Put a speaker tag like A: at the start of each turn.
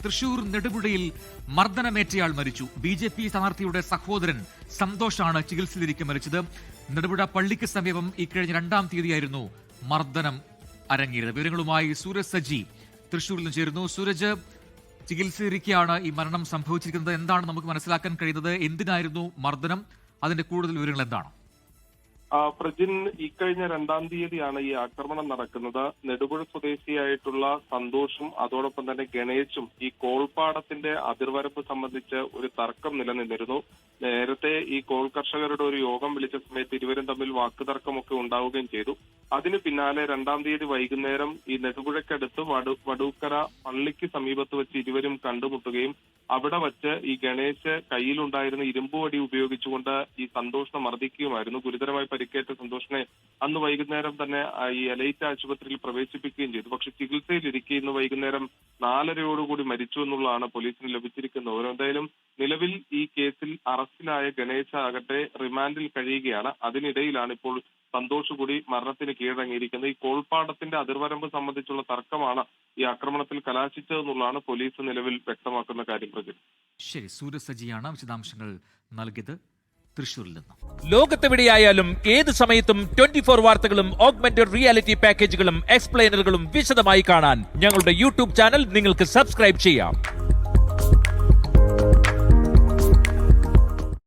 A: തൃശൂർ നെടുപുഴയിൽ മർദ്ദനമേറ്റയാൾ മരിച്ചു. BJP സ്ഥാനാർത്ഥിയുടെ സഹോദരൻ സന്തോഷാണ് ചികിത്സയിലിരിക്കെ മരിച്ചത്. നെടുപുഴ പള്ളിക്ക് സമീപം ഇക്കഴിഞ്ഞ 2-ാം തീയതിയായിരുന്നു മർദ്ദനം അരങ്ങേറിയത്. വിവരങ്ങളുമായി സൂരജ് സജി തൃശൂരിൽ നിന്ന് ചേരുന്നു. സൂരജ്, ചികിത്സയിലിരിക്കെയാണ് ഈ മരണം സംഭവിച്ചിരിക്കുന്നത്. എന്താണ് നമുക്ക് മനസ്സിലാക്കാൻ കഴിയുന്നത്? എന്തിനായിരുന്നു മർദ്ദനം? അതിന്റെ കൂടുതൽ വിവരങ്ങൾ എന്താണ്?
B: പ്രജിൻ, ഇക്കഴിഞ്ഞ 2-ാം തീയതിയാണ് ഈ ആക്രമണം നടക്കുന്നത്. നെടുപുഴ സ്വദേശിയായിട്ടുള്ള സന്തോഷും അതോടൊപ്പം തന്നെ ഗണേശും ഈ കോൾപ്പാടത്തിന്റെ അതിർവരമ്പ് സംബന്ധിച്ച് ഒരു തർക്കം നിലനിന്നിരുന്നു. നേരത്തെ ഈ കോൾ കർഷകരുടെ ഒരു യോഗം വിളിച്ച സമയത്ത് ഇരുവരും തമ്മിൽ വാക്കുതർക്കമൊക്കെ ഉണ്ടാവുകയും ചെയ്തു. അതിന് പിന്നാലെ 2-ാം തീയതി വൈകുന്നേരം ഈ നെടുപുഴയ്ക്കടുത്ത് വടൂക്കര പള്ളിക്ക് സമീപത്ത് വെച്ച് ഇരുവരും കണ്ടുമുട്ടുകയും അവിടെ വച്ച് ഈ ഗണേശ് കയ്യിലുണ്ടായിരുന്ന ഇരുമ്പുവടി ഉപയോഗിച്ചുകൊണ്ട് ഈ സന്തോഷിനെ മർദ്ദിക്കുകയുമായിരുന്നു. ഗുരുതരമായി പരിക്കേറ്റ സന്തോഷിനെ അന്ന് വൈകുന്നേരം തന്നെ ഈ എലൈറ്റ് ആശുപത്രിയിൽ പ്രവേശിപ്പിക്കുകയും ചെയ്തു. പക്ഷെ ചികിത്സയിലിരിക്കെ ഇന്ന് വൈകുന്നേരം 4:30 മരിച്ചു എന്നുള്ളതാണ് പോലീസിന് ലഭിച്ചിരിക്കുന്നത്. എന്തായാലും നിലവിൽ ഈ കേസിൽ അറസ്റ്റിലായ ഗണേശ് ആകട്ടെ റിമാൻഡിൽ കഴിയുകയാണ്. അതിനിടയിലാണ് ഇപ്പോൾ സന്തോഷ് കൂടി മരണത്തിന് കീഴടങ്ങിയിരിക്കുന്നത്. ഈ കോൾപ്പാടത്തിന്റെ അതിർവരമ്പ് സംബന്ധിച്ചുള്ള തർക്കമാണ് ഈ ആക്രമണത്തിൽ കലാശിച്ചതെന്നുള്ളതാണ് പോലീസ് നിലവിൽ വ്യക്തമാക്കുന്ന കാര്യം. പ്രജി,
A: ശരി, സൂരജ് സജിയാണ് വിശദാംശങ്ങൾ നൽകിയത് തൃശൂരിൽ നിന്ന്.
C: ലോകത്തെവിടെയായാലും ഏത് സമയത്തും 24 വാർത്തകളും ഓഗ്മെന്റഡ് റിയാലിറ്റി പാക്കേജുകളും എക്സ്പ്ലെയിനറുകളും വിശദമായി കാണാൻ ഞങ്ങളുടെ യൂട്യൂബ് ചാനൽ നിങ്ങൾക്ക് സബ്സ്ക്രൈബ് ചെയ്യാം.